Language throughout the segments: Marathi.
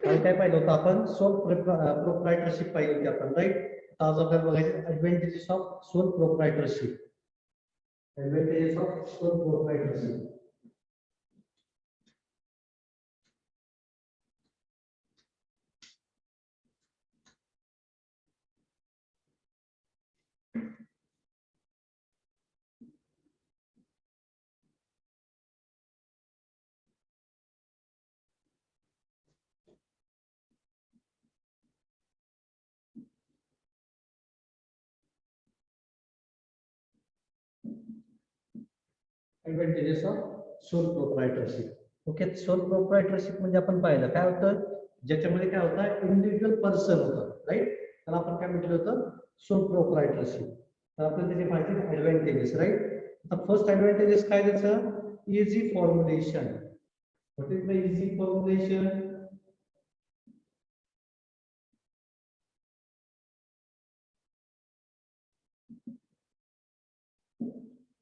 काल काय पाहिलं होतं आपण सोल प्रोप्रायटरशिप पाहिली होती आपण, राईट. आज आपल्याला बघायचं advantages of sole proprietorship. Advantages of sole proprietorship. Advantages of sole proprietorship. Okay, sole proprietorship म्हणजे आपण पाहिलं काय होतं, ज्याच्यामध्ये काय होतं इंडिव्हिज्युअल पर्सन होतं, राईट. त्याला आपण काय म्हटलं होतं, सोल प्रोप्रायटरशिप. तर आपल्याला त्याची माहिती ऍडव्हान्टेजेस, राईट. आता फर्स्ट ऍडव्हान्टेजेस काय त्याचं, easy formulation. What is the easy formulation?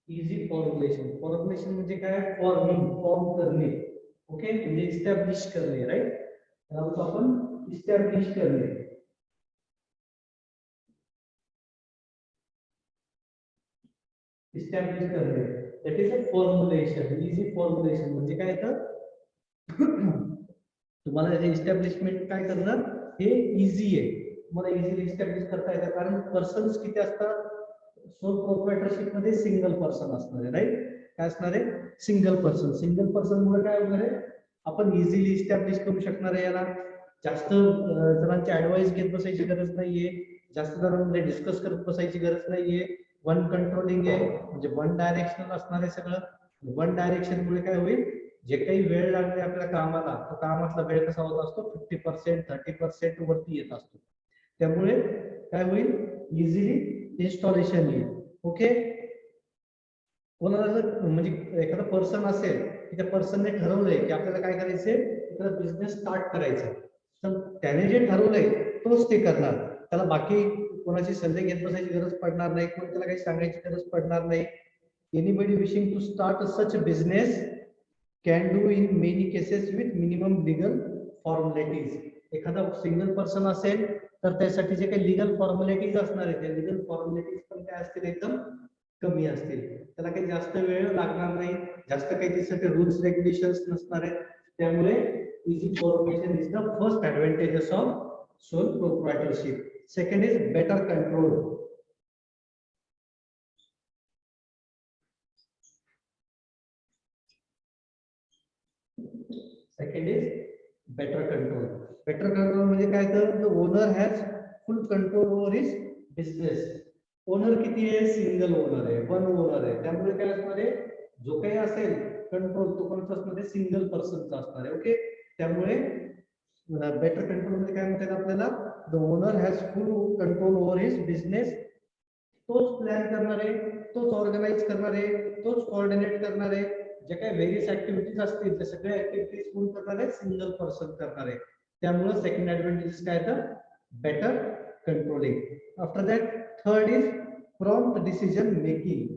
Easy formulation. Formulation म्हणजे काय, फॉर्मिंग, फॉर्म करणे. ओके, म्हणजे इस्टॅब्लिश करणे, राईट. त्याला आपण इस्टॅब्लिश करणे. इस्टॅब्लिश करणे, that is a formulation. Easy formulation म्हणजे काय तर तुम्हाला जे इस्टॅब्लिशमेंट काय करणं हे इझी आहे, तुम्हाला इझिली इस्टॅब्लिश करता येतं. कारण पर्सन्स किती असतात सोल प्रोप्रायटरशिप मध्ये, सिंगल पर्सन असणार आहे, राईट. काय असणार आहे, सिंगल पर्सन. सिंगल पर्सन मुळे काय होणार आहे, आपण इझिली इस्टॅब्लिश करू शकणार आहे. याला जास्त जणांची ऍडवाइस घेत बसायची गरज नाहीये, जास्त जणांमध्ये डिस्कस करत बसायची गरज नाहीये. वन कंट्रोलिंग आहे, म्हणजे वन डायरेक्शनल असणार आहे सगळं. वन डायरेक्शन मुळे काय होईल, जे काही वेळ लागते आपल्या कामाला, तो कामातला वेळ कसा होत असतो 50%, 30% वरती येत असतो. त्यामुळे काय होईल, इझिली इन्स्टॉलेशन येईल. ओके, कोणाला जर म्हणजे एखादा पर्सन असेल की त्या पर्सनने ठरवलंय की आपल्याला काय करायचंय, एखादा बिझनेस स्टार्ट करायचा, तर त्याने जे ठरवलंय तोच ते करणार. त्याला बाकी कोणाची सल्ले घेत बसायची गरज पडणार नाही, कोण त्याला काही सांगायची गरज पडणार नाही. Anybody wishing to start such business can do in many cases with minimum legal formalities. एखादा सिंगल पर्सन असेल तर त्यासाठी जे काही लिगल फॉर्मॅलिटीज असणार आहे, त्या लिगल फॉर्मॅलिटीज पण काय असतील, एकदम कमी असतील. त्याला काही जास्त वेळ लागणार नाही, जास्त काही त्यासाठी रूल्स रेग्युलेशन्स नसणार आहेत. त्यामुळे easy formation is the first advantages of sole proprietorship. Second is better control. Second is better control. Better control म्हणजे काय, तर the owner has full control over his business. Owner किती आहे, सिंगल ओनर आहे, वन ओनर आहे. त्यामुळे काय असणार आहे, जो काही असेल कंट्रोल तो कोणता असणार आहे, सिंगल पर्सनचा असणार आहे. ओके, त्यामुळे बेटर कंट्रोल म्हणजे काय म्हणतात आपल्याला, the owner has full control over his business. तोच प्लॅन करणार आहे, तोच ऑर्गनाईज करणार आहे, तोच कोऑर्डिनेट करणार आहे. जे काही व्हेरियस ऍक्टिव्हिटीज असतील त्या सगळ्या ऍक्टिव्हिटीज कोण करणार आहे, सिंगल पर्सन करणार आहे. त्यामुळे सेकंड ऍडव्हान्टेज काय, तर better controlling. After that third is prompt decision making.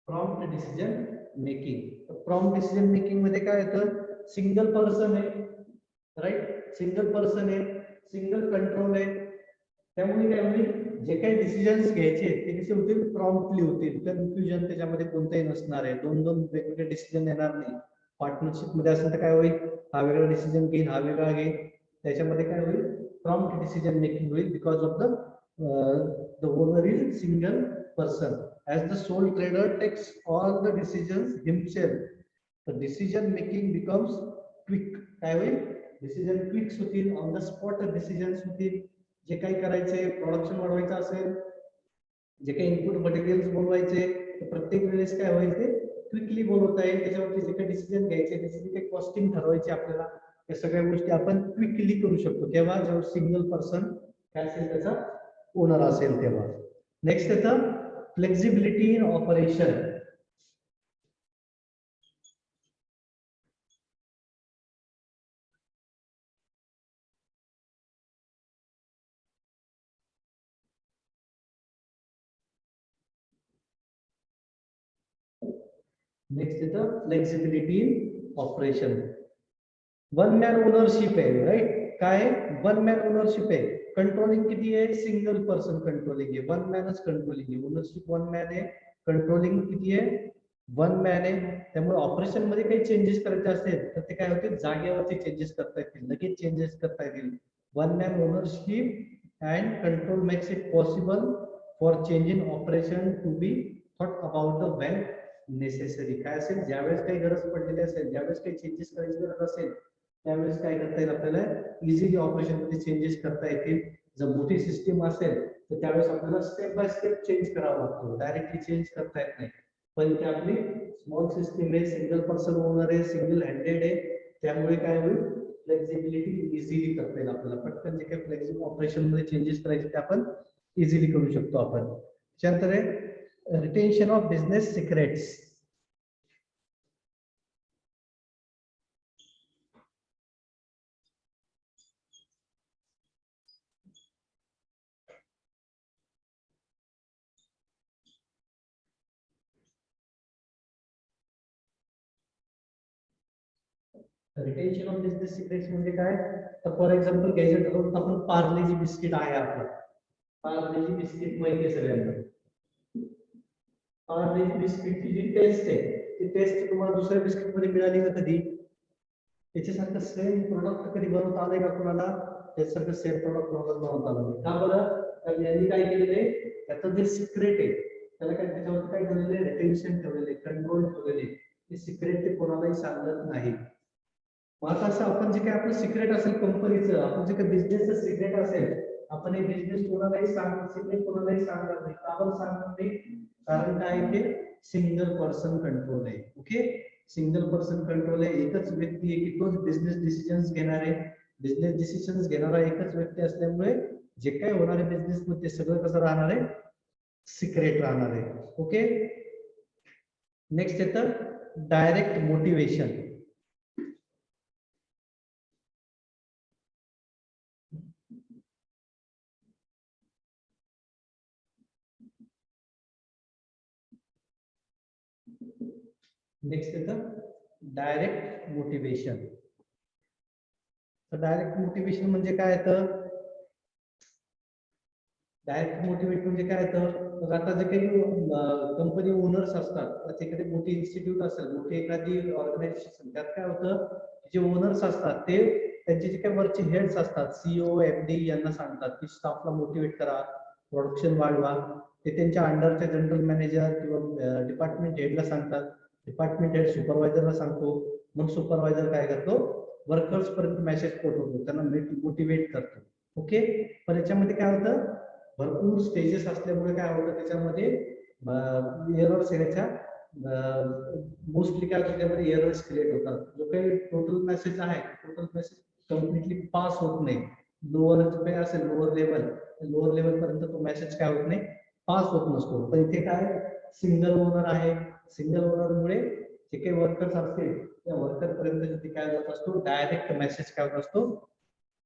Prompt decision making. Prompt decision making मध्ये काय येतं, सिंगल पर्सन आहे, राईट. सिंगल पर्सन आहे, सिंगल कंट्रोल आहे. त्यामुळे काय होईल, जे काही डिसिजन्स घ्यायचे ते कसे होतील, प्रॉम्प्टली होतील. कन्फ्युजन त्याच्यामध्ये कोणतंही नसणार आहे, दोन दोन वेगवेगळे डिसिजन येणार नाही. पार्टनरशिप मध्ये असेल तर काय होईल, हा वेगळा डिसिजन घेईल, हा वेगळा घेईल. त्याच्यामध्ये काय होईल, प्रॉम्प्ट डिसिजन मेकिंग होईल, because of the owner is single person. As the sole trader takes all the decisions himself, the decision making becomes quick. काय होईल, डिसिजन क्विक होतील, ऑन द स्पॉट डिसिजन्स होतील. जे काही करायचे, प्रोडक्शन वाढवायचं असेल, जे काही इनपुट मटेरियल्स बनवायचे, प्रत्येक वेळेस काय होईल, ते क्विकली बनवता येईल. त्याच्यावरती जे काही डिसिजन घ्यायचे, त्याची जे काही कॉस्टिंग ठरवायची आपल्याला, या सगळ्या गोष्टी आपण क्विकली करू शकतो. तेव्हा जेव्हा सिंगल पर्सन काय असेल, त्याचा ओनर असेल तेव्हा. नेक्स्ट येतं flexibility in operation. नेक्स्ट येतं flexibility in operation. One man ownership आहे, राईट. काय वन मॅन ओनरशिप आहे. कंट्रोलिंग किती आहे, सिंगल पर्सन कंट्रोलिंग आहे, वन मॅनच कंट्रोलिंग आहे. ओनरशिप वन मॅन आहे, कंट्रोलिंग किती आहे, वन मॅन आहे. त्यामुळे ऑपरेशन मध्ये काही चेंजेस करायचे असेल तर ते काय होते, जागेवरती चेंजेस करता येतील, लगेच चेंजेस करता येतील. One man ownership and control makes it possible for change in operation to be thought about the when necessary. काय असेल, ज्यावेळेस काही गरज पडलेली असेल, ज्यावेळेस काही चेंजेस करायची गरज असेल त्यावेळेस काय करता येईल, आपल्याला इझिली ऑपरेशन मध्ये चेंजेस करता येतील. जर मोठी सिस्टीम असेल तर त्यावेळेस आपल्याला स्टेप बाय स्टेप चेंज करावा लागतो, डायरेक्टली चेंज करता येत नाही. पण ती आपली स्मॉल सिस्टीम आहे, सिंगल पर्सन ओनर आहे, सिंगल हँडेड आहे, त्यामुळे काय होईल, फ्लेक्झिबिलिटी इझिली करता येईल आपल्याला. पटकन जे काही फ्लेक्झिबल ऑपरेशन मध्ये चेंजेस करायचे ते आपण इझिली करू शकतो आपण. त्यानंतर आहे retention of business secrets. Retention of business secrets म्हणजे काय, तर फॉर एक्झाम्पल घ्यायचं ठरवून आपण पार्लेजी बिस्किट आहे आपलं, पार्लेजी बिस्किट माहिती आहे सगळ्यांना. पार्लेजी बिस्किटची जी टेस्ट आहे ती टेस्ट तुम्हाला दुसऱ्या बिस्किट मध्ये मिळाली का कधी, त्याच्यासारखं सेम प्रोडक्ट कधी बनवता आलंय का कोणाला, त्याच्यासारखं सेम प्रोडक्ट बनवता आलं नाही का बरं, तर यांनी काय केलेलं आहे, त्याचं जे सिक्रेट आहे त्याला काय, त्याच्यावर काय ठेवलेले, रिटेन्शन ठेवलेले, कंट्रोल ठेवलेले, ते सिक्रेट ते कोणालाही सांगत नाही. मग असं आपण जे काही आपलं सिक्रेट असेल कंपनीचं, आपण जे काही बिझनेसचं सिक्रेट असेल, आपण हे बिझनेस कोणालाही सिक्रेट कोणालाही सांगणार नाही. का बरं सांगणार नाही, कारण काय ते सिंगल पर्सन कंट्रोल आहे. ओके, सिंगल पर्सन कंट्रोल आहे, एकच व्यक्ती आहे की तोच बिझनेस डिसिजन्स घेणार आहे. बिझनेस डिसिजन्स घेणारा एकच व्यक्ती असल्यामुळे जे काही होणार आहे बिझनेस मध्ये ते सगळं कसं राहणार आहे, सिक्रेट राहणार आहे. ओके, नेक्स्ट येतं डायरेक्ट मोटिवेशन. नेक्स्ट येतं डायरेक्ट मोटिवेशन. तर डायरेक्ट मोटिवेशन म्हणजे काय येतं, डायरेक्ट मोटिवेट म्हणजे काय येतं, आता जे काही कंपनी ओनर्स असतात, त्याची एखादी मोठी इन्स्टिट्यूट असेल, मोठी एखादी ऑर्गनायझेशन, त्यात काय होतं, जे ओनर्स असतात ते त्यांचे जे काही वरचे हेड्स असतात, सीईओ एमडी यांना सांगतात की स्टाफला मोटिवेट करा, प्रोडक्शन वाढवा. ते त्यांच्या अंडरच्या जनरल मॅनेजर किंवा डिपार्टमेंट हेडला सांगतात, डिपार्टमेंट हेड सुपरवायझरला सांगतो, मग सुपरवायझर काय करतो, वर्कर्स पर्यंत मेसेज पोहोचवतो, त्यांना मोटिवेट करतो. ओके, पण याच्यामध्ये काय होतं, भरपूर स्टेजेस असल्यामुळे काय होतं, त्याच्यामध्ये एरर्स येण्याच्या मोस्टली काय होतं, त्यामध्ये एरर्स क्रिएट होतात. जो काही टोटल मेसेज आहे, टोटल मेसेज कम्प्लिटली पास होत नाही. लोअर काही असेल, लोअर लेवल पर्यंत तो मेसेज काय होत नाही, पास होत नसतो. पण इथे काय, सिंगल ओनर आहे, सिंगल ओनर मुळे जे काही वर्कर्स असतील त्या वर्कर पर्यंत काय होत असतो, डायरेक्ट मेसेज काय होत असतो,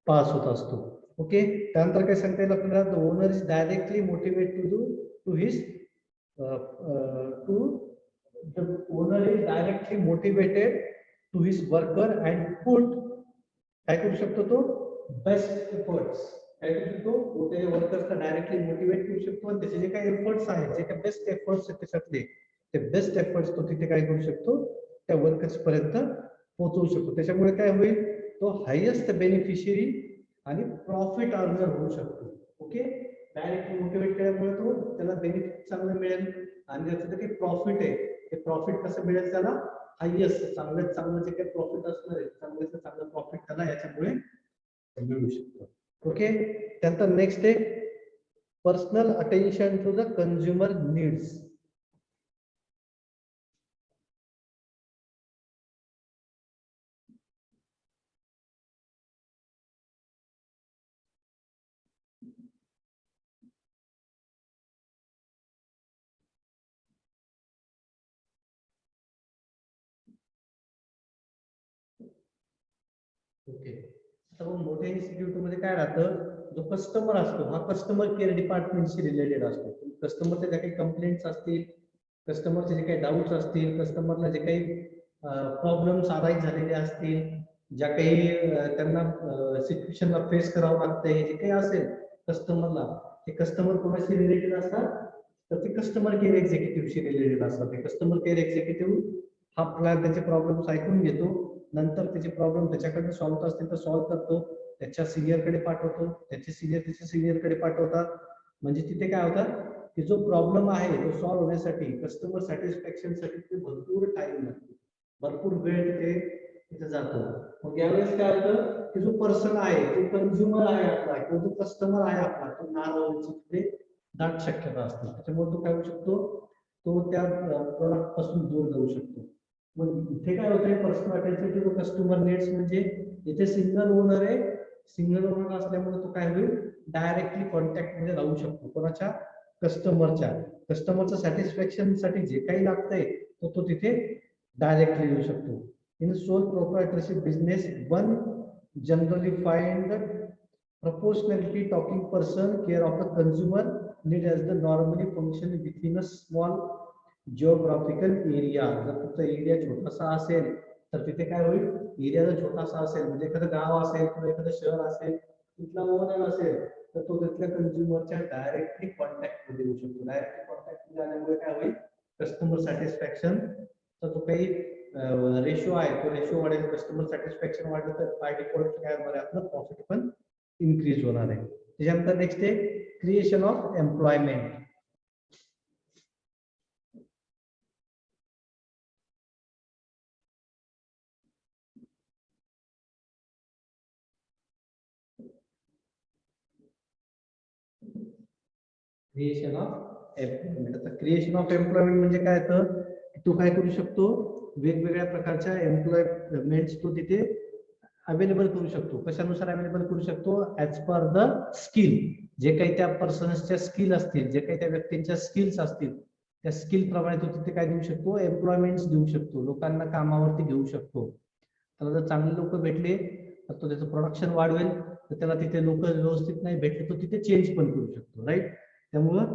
पास होत असतो. ओके, त्यानंतर काय सांगता येईल आपल्याला, the owner is directly motivate to his to the owner is directly motivated to his worker and put, काय करू शकतो तो, बेस्ट एफर्ट्स. काय करू शकतो, मोठे वर्कर्सला डायरेक्टली मोटिवेट करू शकतो आणि त्याचे जे काही एफर्ट्स आहेत, जे काही बेस्ट एफर्ट्स आहेत त्याच्यातले, ते बेस्ट एफर्ट्स तो तिथे काय करू शकतो, त्या वर्कर्स पर्यंत पोहोचवू शकतो. त्याच्यामुळे काय होईल, तो हायेस्ट बेनिफिशियरी आणि प्रॉफिट अर्नर होऊ शकतो. ओके, डायरेक्ट मोटिवेट केल्यामुळे तो त्याला बेनिफिट चांगलं मिळेल आणि त्याचं जे काही प्रॉफिट आहे ते प्रॉफिट कसं मिळेल, त्याला हायेस्ट चांगल्यात चांगलं जे काही प्रॉफिट असणार आहे, चांगल्यात चांगलं प्रॉफिट त्याला याच्यामुळे मिळू शकतो. ओके, त्यानंतर नेक्स्ट आहे personal attention to the consumer needs. Okay, आता मग मोठ्या इन्स्टिट्यूट मध्ये काय राहतं, जो कस्टमर असतो हा कस्टमर केअर डिपार्टमेंटशी रिलेटेड असतो. कस्टमरच्या ज्या काही कंप्लेंट्स असतील कस्टमरचे जे काही डाऊट्स असतील, कस्टमरला जे काही प्रॉब्लेम्स अराईज झालेले असतील, ज्या काही त्यांना सिच्युएशनला फेस करावं लागतंय, जे काही असेल कस्टमरला, ते कस्टमर कोणाशी रिलेटेड असतात, तर ते कस्टमर केअर एक्झिक्युटिव्हशी रिलेटेड असतात. ते कस्टमर केअर एक्झिक्युटिव्ह हा प्लॅन त्याचे प्रॉब्लेम्स ऐकून घेतो, नंतर त्याचे प्रॉब्लेम त्याच्याकडे सॉल्व्ह असतील तर सॉल्व्ह करतो, त्याच्या सिनियरकडे पाठवतो, त्याचे सिनियर त्याच्या सिनियरकडे पाठवतात. म्हणजे तिथे काय होतं की जो प्रॉब्लेम आहे तो सॉल्व्ह होण्यासाठी, कस्टमर सॅटिस्फॅक्शन साठी ते भरपूर टाइम लागतो, भरपूर वेळ तिथे जातो. मग यावेळेस काय होतं की जो पर्सन आहे, जो कन्झ्युमर आहे आपला किंवा जो कस्टमर आहे आपला, तो नाराज होण्याची दाट शक्यता असते. त्याच्यामुळे तो काय होऊ शकतो, तो त्या प्रोडक्ट पासून दूर जाऊ शकतो. मग इथे काय होतंय, personal attention to customer needs, म्हणजे इथे सिंगल ओनर आहे, सिंगल ओनर असल्यामुळे तो काय होईल, डायरेक्टली कॉन्टॅक्ट मध्ये राहू शकतो कोणाच्या, कस्टमरच्या सॅटिस्फॅक्शन साठी जे काही लागतंय तो तिथे डायरेक्टली येऊ शकतो. In sole proprietorship business, one generally find proportionality talking person care of the consumer need as the normally function within a small geographical area. जर तुमचा एरिया छोटासा असेल तर तिथे काय होईल, एरिया जर छोटासा असेल म्हणजे एखादं गाव असेल किंवा एखादं शहर असेल, तिथला ओनर असेल तर तो तिथल्या कंझ्युमरच्या डायरेक्टली कॉन्टॅक्ट मध्ये येऊ शकतो. डायरेक्टली कॉन्टॅक्ट मध्ये आल्यामुळे काय होईल, कस्टमर सॅटिस्फॅक्शन चा जो काही रेशो आहे तो रेशो वाढेल. कस्टमर सॅटिस्फॅक्शन वाढलं तर बाय डिफॉल्ट काय होणार आहे, आपलं प्रॉफिट पण इन्क्रीज होणार आहे. त्याच्यानंतर नेक्स्ट आहे creation of employment. Creation of employment. आता क्रिएशन ऑफ एम्प्लॉयमेंट म्हणजे काय होतं, तू काय करू शकतो, वेगवेगळ्या प्रकारच्या एम्प्लॉयमेंट्स तू तिथे अवेलेबल करू शकतो. कशानुसार अवेलेबल करू शकतो, ऍज पर द स्किल. जे काही त्या पर्सनच्या स्किल असतील, जे काही त्या व्यक्तींच्या स्किल्स असतील, त्या स्किल प्रमाणे तो तिथे काय देऊ शकतो, एम्प्लॉयमेंट देऊ शकतो, लोकांना कामावरती घेऊ शकतो. त्याला जर चांगले लोक भेटले तर तो त्याचं प्रोडक्शन वाढवेल, तर त्याला तिथे लोक व्यवस्थित नाही भेटले तो तिथे चेंज पण करू शकतो, राईट. त्यामुळं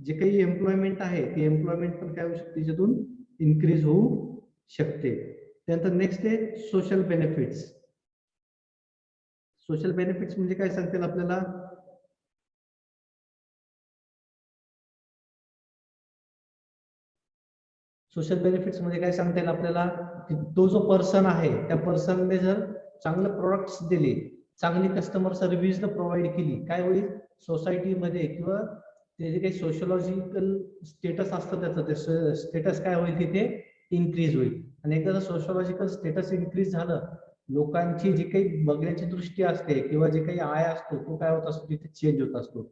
जे काही एम्प्लॉयमेंट आहे ते एम्प्लॉयमेंट पण काय होऊ शकते, त्याच्यातून इन्क्रीज होऊ शकते. त्यानंतर नेक्स्ट आहे सोशल बेनिफिट्स. सोशल बेनिफिट्स म्हणजे काय सांगतील आपल्याला, सोशल बेनिफिट्स म्हणजे काय सांगता येईल आपल्याला, की तो जो पर्सन आहे त्या पर्सनने जर चांगले प्रोडक्ट्स दिले, चांगली कस्टमर सर्व्हिस प्रोव्हाइड केली, काय होईल सोसायटीमध्ये किंवा ते जे काही सोशलॉजिकल स्टेटस असतं त्याचं ते स्टेटस काय होईल, तिथे इन्क्रीज होईल. आणि एकदा सोशलॉजिकल स्टेटस इन्क्रीज झालं, लोकांची जी काही बघण्याची दृष्टी असते किंवा जे काही आय असतो तो काय होत असतो, तिथे चेंज होत असतो.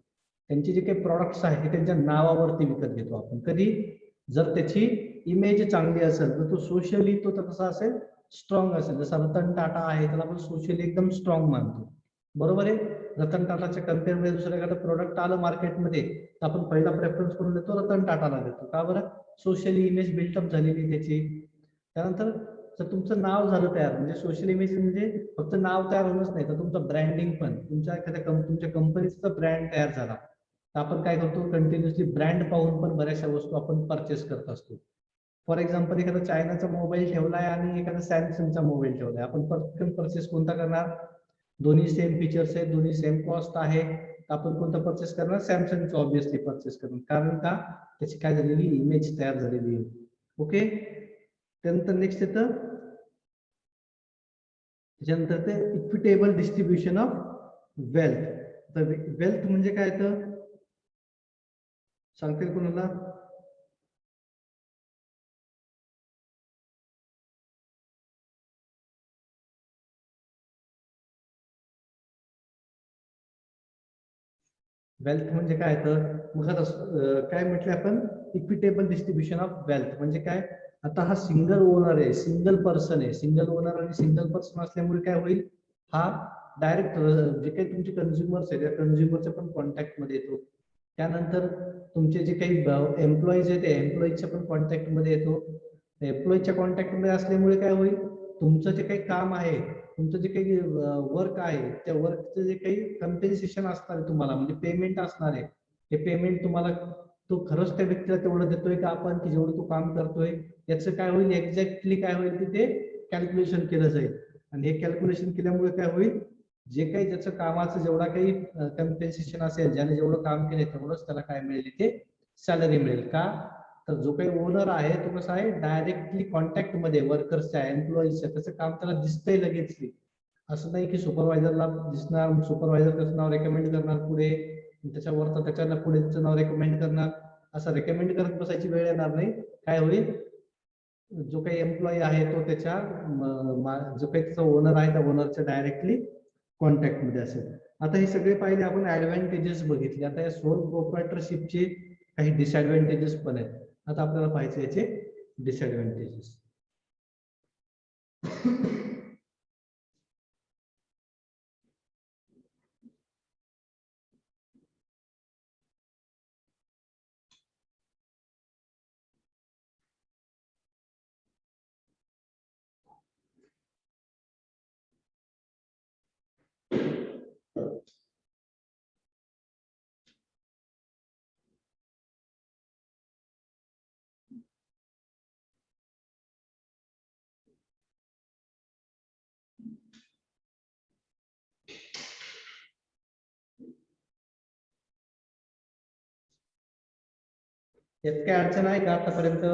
त्यांचे जे काही प्रोडक्ट्स आहेत ते त्यांच्या नावावरती विकत घेतो आपण. कधी, जर त्याची इमेज चांगली असेल तर तो सोशली तो कसा असेल, स्ट्रॉंग असेल. जसं रतन टाटा आहे, त्याला आपण सोशली एकदम स्ट्रॉंग मानतो, बरोबर आहे. रतन टाटाच्या कम्पेअर मध्ये दुसरं एखादं प्रोडक्ट आलं मार्केटमध्ये तर आपण पहिला प्रेफरन्स करून देतो, रतन टाटाला देतो. का बरं, सोशली इमेज बिल्टअप झालेली त्याची. त्यानंतर जर तुमचं नाव झालं तयार, म्हणजे सोशल इमेज म्हणजे फक्त नाव तयार होणंच नाही, तर तुमचं ब्रँडिंग पण, तुमच्या एखाद्या तुमच्या कंपनीचा ब्रँड तयार झाला तर आपण काय करतो, कंटिन्युअसली ब्रँड पाहून पण बऱ्याचशा वस्तू आपण परचेस करत असतो. फॉर एक्झाम्पल, एखादा चायनाचा मोबाईल ठेवलाय आणि एखादा सॅमसंगचा मोबाईल ठेवलाय, आपण पटकन परचेस कोणता करणार, दोन्ही सेम फीचर्स आहेत, दोन्ही सेम कॉस्ट आहे, आपण कोणता परचेस करणार, सॅमसंगचा ऑब्विसली परचेस करणार. कारण का, त्याची काय झालेली इमेज तयार झालेली आहे. ओके. त्यानंतर नेक्स्ट येतं, त्याच्यानंतर ते equitable distribution of wealth. Wealth म्हणजे काय येतं सांगतील कोणाला, वेल्थ म्हणजे काय तर, मग आता काय म्हटलं आपण, इक्विटेबल डिस्ट्रीब्युशन ऑफ वेल्थ म्हणजे काय. आता हा सिंगल ओनर आहे, सिंगल पर्सन आहे, सिंगल ओनर आणि सिंगल पर्सन असल्यामुळे काय होईल, हा डायरेक्ट जे काही तुमचे कंझ्युमर्स आहेत त्या कंझ्युमरच्या पण कॉन्टॅक्ट मध्ये येतो. त्यानंतर तुमचे जे काही एम्प्लॉईज आहेत त्या एम्प्लॉईजच्या पण कॉन्टॅक्ट मध्ये येतो. एम्प्लॉईजच्या कॉन्टॅक्ट मध्ये असल्यामुळे काय होईल, तुमचं जे काही काम आहे, तुमचं जे काही वर्क आहे, त्या वर्कचं जे काही कम्पेन्सेशन असणार आहे तुम्हाला, म्हणजे पेमेंट असणार आहे, हे पेमेंट तुम्हाला तो खरंच त्या व्यक्तीला तेवढं देतोय का आपण, की जेवढं तो काम करतोय याचं काय होईल, एक्झॅक्टली काय होईल तिथे कॅल्क्युलेशन केलं जाईल. आणि हे कॅल्क्युलेशन केल्यामुळे काय होईल, जे काही त्याचं कामाचं जेवढा काही कम्पेन्सेशन असेल, ज्याने जेवढं काम केले तेवढंच त्याला काय मिळेल, ते सॅलरी मिळेल. का तर जो काही ओनर आहे तो कसा आहे, डायरेक्टली कॉन्टॅक्ट मध्ये वर्कर्सच्या, एम्प्लॉईजच्या, त्याचं काम त्याला दिसतंय लगेच. असं नाही की सुपरवायझरला दिसणार, सुपरवायझर त्याचं नाव रेकमेंड करणार पुढे, त्याच्यावर त्याच्याला पुढे त्याचं नाव रेकमेंड करणार, असं रेकमेंड करत बसायची वेळ येणार नाही. काय होईल, जो काही एम्प्लॉई आहे तो त्याच्या जो काही त्याचा ओनर आहे त्या ओनरच्या डायरेक्टली कॉन्टॅक्ट मध्ये असेल. आता हे सगळे पाहिले आपण ऍडव्हान्टेजेस बघितले. आता या सोल प्रोप्रायटरशिपचे काही डिसएडव्हान्टेजेस पण आहेत. आता आपल्याला पाहायचे याचे डिसएडव्हान्टेजेस. यात काय अडचण आहे का आतापर्यंत?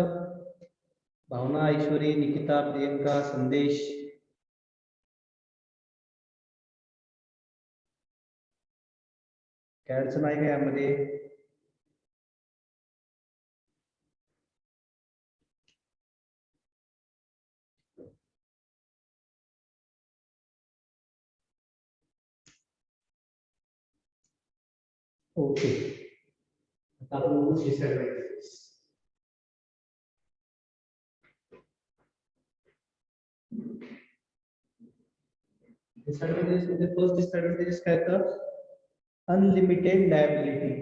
भावना, ऐश्वरी, निकिता, प्रियंका, संदेश, काय अडचण आहे का यामध्ये? ओके, आता आपण डिसएडव्हान्टेजेस. डिसएडव्हान्टेजेस मध्ये फर्स्ट डिसएडव्हान्टेजेस काय तर अनलिमिटेड लायबिलिटी.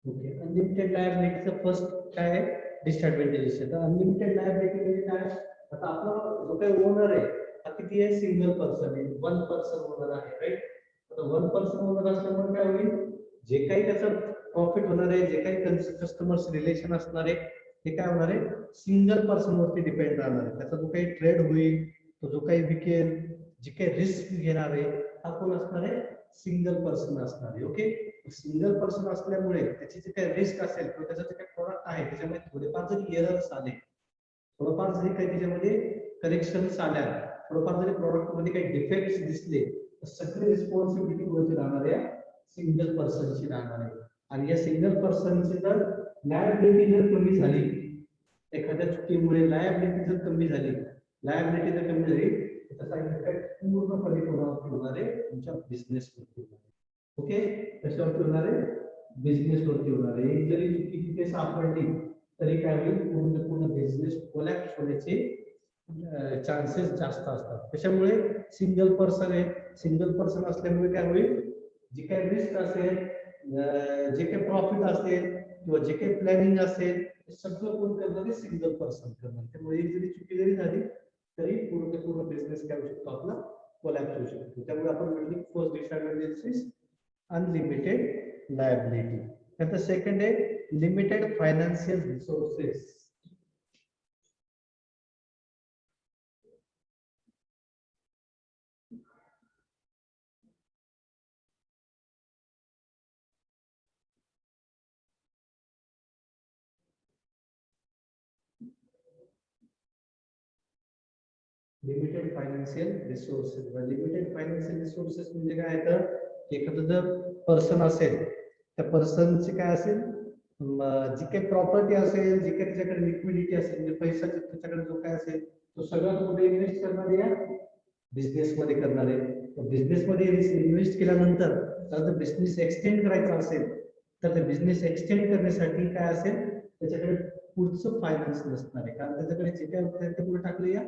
ओके, अनलिमिटेड लायबिलिटीचं फर्स्ट काय आहे डिसएडव्हान्टेजेस. तर अनलिमिटेड लायबिलिटी म्हणजे काय, आता आपला जो काही ओनर आहे हा किती आहे, सिंगल पर्सन आहे, वन पर्सन ओनर आहे, राईट. आता वन पर्सन ओनर असल्यामुळे काय होईल, जे काही त्याचं प्रॉफिट होणार आहे, जे काही कस्टमर्स रिलेशन असणार आहे, ते काय होणार आहे, सिंगल पर्सन वरती डिपेंड राहणार आहे. त्याचा जो काही ट्रेड होईल, तो जो काही विकेल, जे काही रिस्क घेणार आहे, हा कोण असणार आहे, सिंगल पर्सन असणार आहे. ओके, सिंगल पर्सन असल्यामुळे त्याची जे काही रिस्क असेल किंवा त्याचं जे काही प्रोडक्ट आहे त्याच्यामध्ये थोडेफार जरी एरर्स आले, थोडंफार जरी काही त्याच्यामध्ये करेक्शन्स आल्या, थोडंफार जरी प्रोडक्ट मध्ये काही डिफेक्ट्स दिसले, तर सगळी रिस्पॉन्सिबिलिटी कोणती राहणार आहे, सिंगल पर्सनची राहणार आहे. आणि या सिंगल पर्सनची जर लायबिलिटी जर कमी झाली, एखाद्या चुकीमुळे लायबिलिटी जर कमी झाली, लायबिलिटी जर कमी झाली, त्याचा इफेक्ट पूर्णपणे कोणावरती होणार आहे, तुमच्या बिझनेसवरती होणार आहे. ओके, कशावरती होणार आहे, बिझनेसवरती होणार आहे. जरी चुकी तिथे सापडली तरी काय होईल, पूर्ण बिझनेस कोलॅप्स होण्याचे चान्सेस जास्त असतात. त्याच्यामुळे सिंगल पर्सन आहे, सिंगल पर्सन असल्यामुळे काय होईल, जे काही रिस्क असेल, जे काही प्रॉफिट असेल किंवा जे काही प्लॅनिंग असेल, सगळं कोण करणार, सिंगल पर्सन करणार. त्यामुळे एक जरी चुकी जरी झाली तरी पूर्ण बिझनेस काय होऊ शकतो आपला, कोलॅप्स होऊ शकतो. त्यामुळे आपण म्हटलं फर्स्ट डिसएडव्हान्टेज अनलिमिटेड लायबिलिटी. त्यानंतर सेकंड आहे limited financial resources. Limited financial resources. Limited financial resources म्हणजे काय आहे, तर एखादं जर पर्सन असेल, त्या पर्सनचे काय असेल, जी काही प्रॉपर्टी असेल, जी काही त्याच्याकडे लिक्विडिटी असेल, म्हणजे पैसा त्याच्याकडे जो काय असेल, तो सगळा कुठे इन्व्हेस्ट करणार आहे, बिझनेस मध्ये करणार आहे. बिझनेस मध्ये इन्व्हेस्ट केल्यानंतर जर बिझनेस एक्सटेंड करायचा असेल, तर ते बिझनेस एक्सटेंड करण्यासाठी काय असेल, त्याच्याकडे पुढचं फायनान्स नसणार आहे, कारण त्याच्याकडे जे काय ते पुढे टाकले या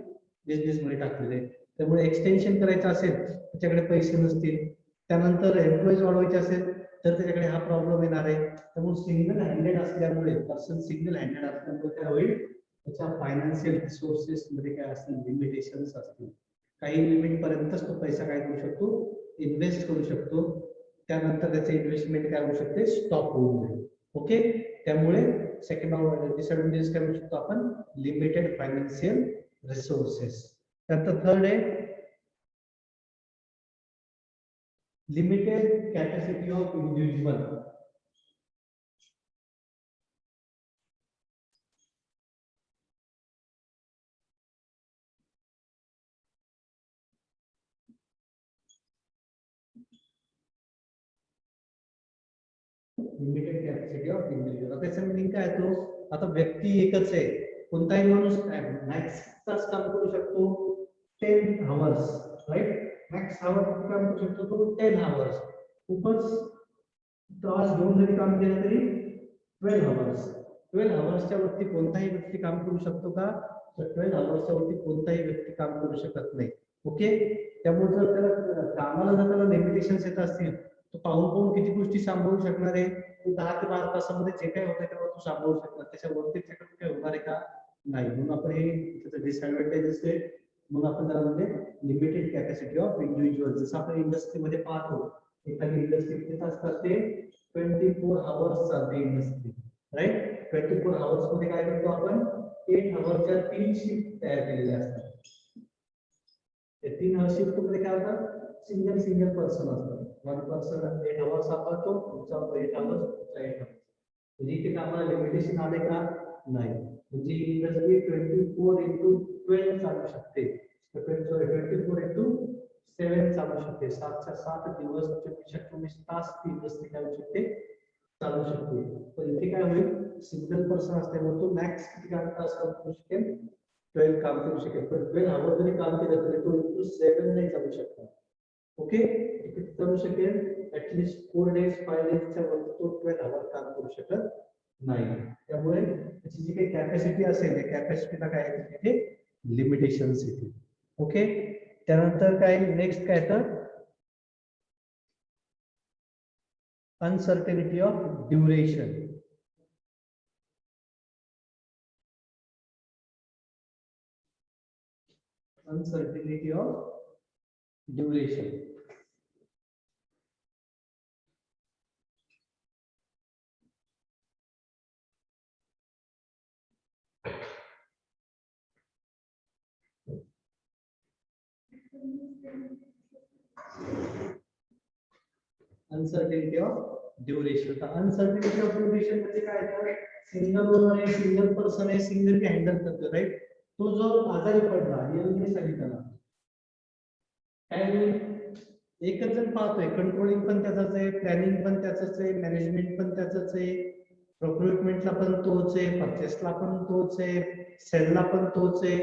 बिझनेस मध्ये टाकलेले. त्यामुळे एक्सटेन्शन करायचं असेल त्याच्याकडे पैसे नसतील, त्यानंतर एम्प्लॉईज वाढवायचे असेल तर त्याच्याकडे हा प्रॉब्लेम येणार आहे. त्यामुळे सिंगल हँडेड असल्यामुळे पर्सन सिंगल हँडेड असल्यामुळे काय होईल, त्याच्या फायनान्शियल रिसोर्सेस मध्ये काय असतील, लिमिटेशन्स असतील. काही लिमिट पर्यंतच तो पैसा काय करू शकतो, इन्व्हेस्ट करू शकतो. त्यानंतर त्याचे इन्व्हेस्टमेंट काय होऊ शकते, स्टॉप होऊ जाईल. ओके, त्यामुळे सेकंड डिसएडव्हान्टेज काय होऊ शकतो आपण, लिमिटेड फायनान्शियल रिसोर्सेस. त्यानंतर थर्ड आहे limited capacity of individual. Limited capacity of individual. आता त्याचा मीनिंग काय तो, आता व्यक्ती एकच आहे, कोणताही माणूस मॅक्स तास काम करू शकतो 10 आवर्स, राईट. मॅक्स आवर काम करू शकतो तो 10 आवर्स. खूपच तास घेऊन जरी काम केलं तरी 12 आवर्स. 12 आवर्सच्या वरती कोणताही व्यक्ती काम करू शकतो का, तर 12 आवर्सच्या वरती कोणताही व्यक्ती काम करू शकत नाही. ओके, त्यामुळे जर त्याला कामाला जर त्याला लिमिटेशन्स येत असतील, तो पाहून किती गोष्टी सांभाळू शकणार आहे, तो 10 ते 12 तासामध्ये जे काही होतं तेव्हा तो सांभाळू शकणार, त्याच्यावरती त्याच्याकडून काय होणार आहे का, नाही. म्हणून आपण हे त्याचं डिसएडव्हान्टेजेस आहे. म्हणून आपण त्याला म्हणजे लिमिटेड कॅपॅसिटी ऑफ इंडिव्हिज्युअल. जसं आपण इंडस्ट्रीमध्ये पाहतो, एखादी इंडस्ट्री किती तास करते, 24 आवर्स चालते इंडस्ट्री, राईट. 24 आवर्स मध्ये काय करतो आपण, 8 आवर्सच्या 3 शिफ्ट तयार केलेल्या असतात. त्या 3 शिफ्ट मध्ये काय होतं, सिंगल पर्सन असतं. 1 पर्सन 8 आवर्स सांभाळतो, पुढचा 8 आवर्स, पुढचा 8 आवर्स. म्हणजे इथे कामाला लिमिटेशन आले का, नाही. म्हणजे इंडस्ट्री 24x12 चालू शकते. 24x7 चालू शकते. 7 दिवस 24 तास ती इंडस्ट्री काय होऊ शकते, चालू शकते. पण इथे काय होईल, सिंगल पर्सन असल्यामुळे तो मॅक्स किती तास काम करू शकेल, 12 काम करू शकेल. पण 12 आवर जरी काम केलं तरी तो इंटू 7 नाही चालू शकतो. ओके, किती चालू शकेल, ऍटलीस्ट 4 डेज 5 डेजच्या वरती तो 12 आवर काम करू शकत नाही. त्यामुळे त्याची जी काही कॅपॅसिटी असेल त्या कॅपॅसिटीला काय आहे, तिथे लिमिटेशन्स येतील. ओके, त्यानंतर काय नेक्स्ट काय तर uncertainty of duration. Uncertainty of duration. Uncertainty of duration. Uncertainty of duration म्हणजे काय तर, सिंगल ओनर आहे, सिंगल पर्सन आहे, सिंगल हँडल करतो, राईट. तो जो आजारी पडला, इलनेस आली त्याला, काय होईल, एकच जण पाहतोय, कंट्रोलिंग पण त्याचाच आहे, प्लॅनिंग पण त्याचाच आहे, मॅनेजमेंट पण त्याचाच आहे, प्रोक्युरमेंटला पण तोच आहे, परचेसला पण तोच आहे, सेलला पण तोच आहे,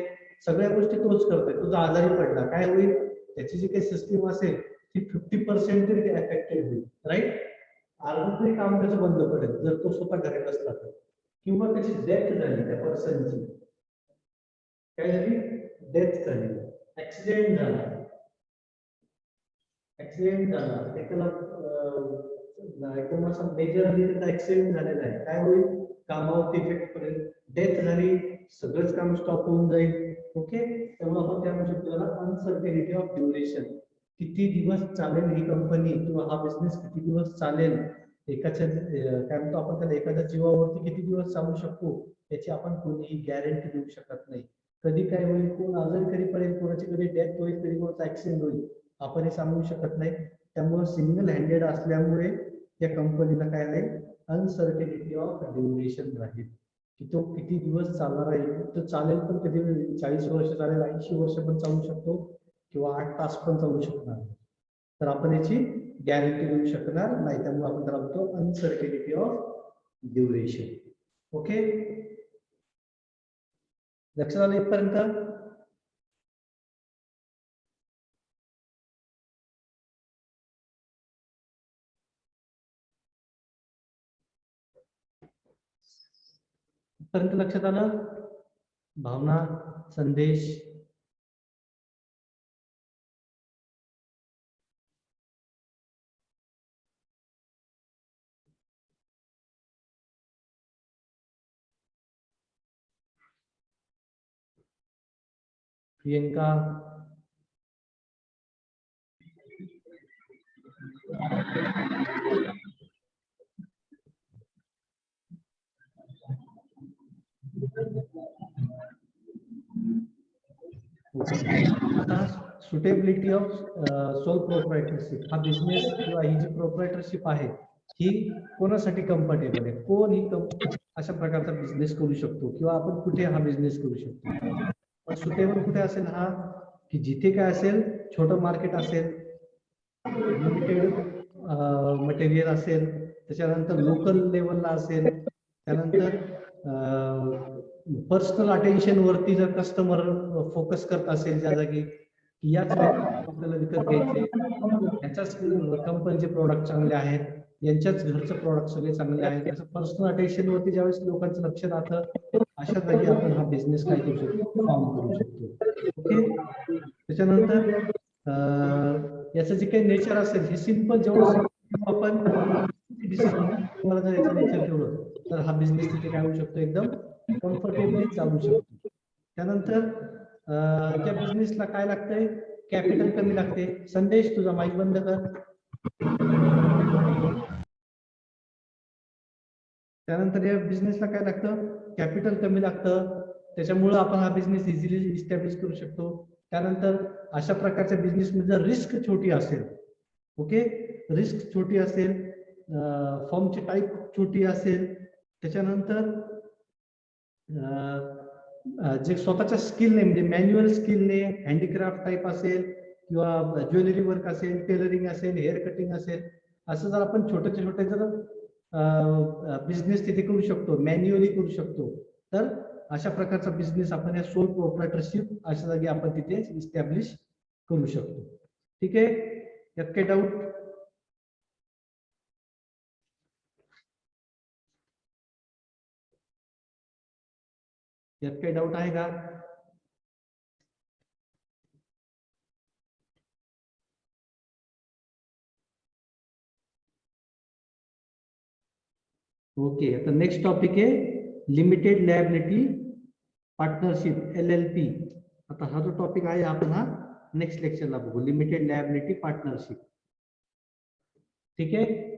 सगळ्या गोष्टी तोच करतोय. तो जो आजारी पडला, काय होईल, त्याची जी काही सिस्टीम असेल ती 50% तरी अफेक्टेड होईल, राईट. अर्ध तरी काम त्याचं बंद पडेल जर तो स्वतः घरी बसला तर. किंवा त्याची डेथ झाली, त्या पर्सनची काय झाली, डेथ झाली, ऍक्सिडेंट झाला, त्याला एकदम असा मेजरली त्याचा ऍक्सिडेंट झालेला आहे, काय होईल, कामावरती इफेक्ट पडेल, डेथ झाली, सगळंच काम स्टॉप होऊन जाईल. ओके, त्यामुळे आपण काय म्हणू शकतो, त्याला अनसर्टेनिटी ऑफ ड्युरेशन. किती दिवस चालेल ही कंपनी किंवा हा बिझनेस, किती दिवस चालेल, एकाच्या काय म्हणतो आपण त्याला, एखाद्या जीवावरती किती दिवस चालू शकतो याची आपण कोणीही गॅरंटी देऊ शकत नाही. कधी काय होईल, कोण आजारी कधी पडेल, कोणाची कधी डेथ होईल, कधी कोणाचा ऍक्सिडेंट होईल, आपण हे सांगू शकत नाही. त्यामुळे सिंगल हँडेड असल्यामुळे या कंपनीला काय राहील, अनसर्टेनिटी ऑफ ड्युरेशन राहील, की तो किती दिवस चालणार आहे. तो चालेल पण कधी 40 वर्ष चालेल, 80 वर्ष पण चालू शकतो, किंवा 8 तास पण चालू शकणार. तर आपण याची गॅरंटी देऊ शकणार नाही. त्यामुळे आपण त्याला म्हणतो अनसर्टेनिटी ऑफ ड्युरेशन. ओके, लक्षात आलं इथपर्यंत. इथपर्यंत लक्षात आलं, भावना, संदेश. प्रियंका, आता सुटेबिलिटी ऑफ सोल प्रोप्रायटरशिप, हा बिझनेस किंवा ही जी प्रोप्रायटरशिप आहे ही कोणासाठी कम्फर्टेबल आहे, कोण ही अशा प्रकारचा बिझनेस करू शकतो किंवा आपण कुठे हा बिझनेस करू शकतो. सुटेबल कुठे असेल हा, की जिथे काय असेल छोटं मार्केट असेल, लिमिटेड मटेरियल असेल, त्याच्यानंतर लोकल लेवलला असेल, त्यानंतर पर्सनल अटेन्शन वरती जर कस्टमर फोकस करत असेल ज्या जागी की याच आपल्याला विकत घ्यायचे, याच्याच कंपनीचे प्रोडक्ट चांगले आहेत, यांच्याच घरचं प्रोडक्ट सगळे चांगले आहेत, असं पर्सनल अटेन्शन वरती ज्यावेळेस लोकांचं लक्ष राहतं, अशा जागी आपण हा बिझनेस काय करू शकतो, फॉर्म करू शकतो. ओके. त्याच्यानंतर याचं जे काही नेचर असेल हे सिंपल, जेवढं आपण तुम्हाला जर याचं नेचर ठेवलं तर हा बिझनेस तिथे काय होऊ शकतो, एकदम कम्फर्टेबली चालू शकतो. त्यानंतर त्या बिझनेसला काय लागतंय, कॅपिटल कमी लागते. संदेश तुझा माईक बंद कर. त्यानंतर या बिझनेसला काय लागतं, कॅपिटल कमी लागतं, त्याच्यामुळे आपण हा बिझनेस इझिली इस्टॅब्लिश करू शकतो. त्यानंतर अशा प्रकारच्या बिझनेस मध्ये जर रिस्क छोटी असेल, ओके, रिस्क छोटी असेल, फॉर्मची टाईप छोटी असेल, त्याच्यानंतर जे स्वतःच्या स्किलने म्हणजे मॅन्युअल स्किलने हँडीक्राफ्ट टाईप असेल किंवा ज्वेलरी वर्क असेल, टेलरिंग असेल, हेअर कटिंग असेल, असं जर आपण छोटे छोटे जर बिझनेस तिथे करू शकतो, मॅन्युअली करू शकतो, तर अशा प्रकारचा बिझनेस आपण या सोल प्रोप्रायटरशिप अशा जागी आपण तिथे इस्टॅब्लिश करू शकतो. ठीक आहे, यात काही डाऊट? यात काही डाऊट आहे का? ओके, आता नेक्स्ट टॉपिक आहे लिमिटेड लायबिलिटी पार्टनरशिप, LLP. आता हा जो टॉपिक आहे आपण हा नेक्स्ट लेक्चरला बघू, लिमिटेड लायबिलिटी पार्टनरशिप. ठीक आहे.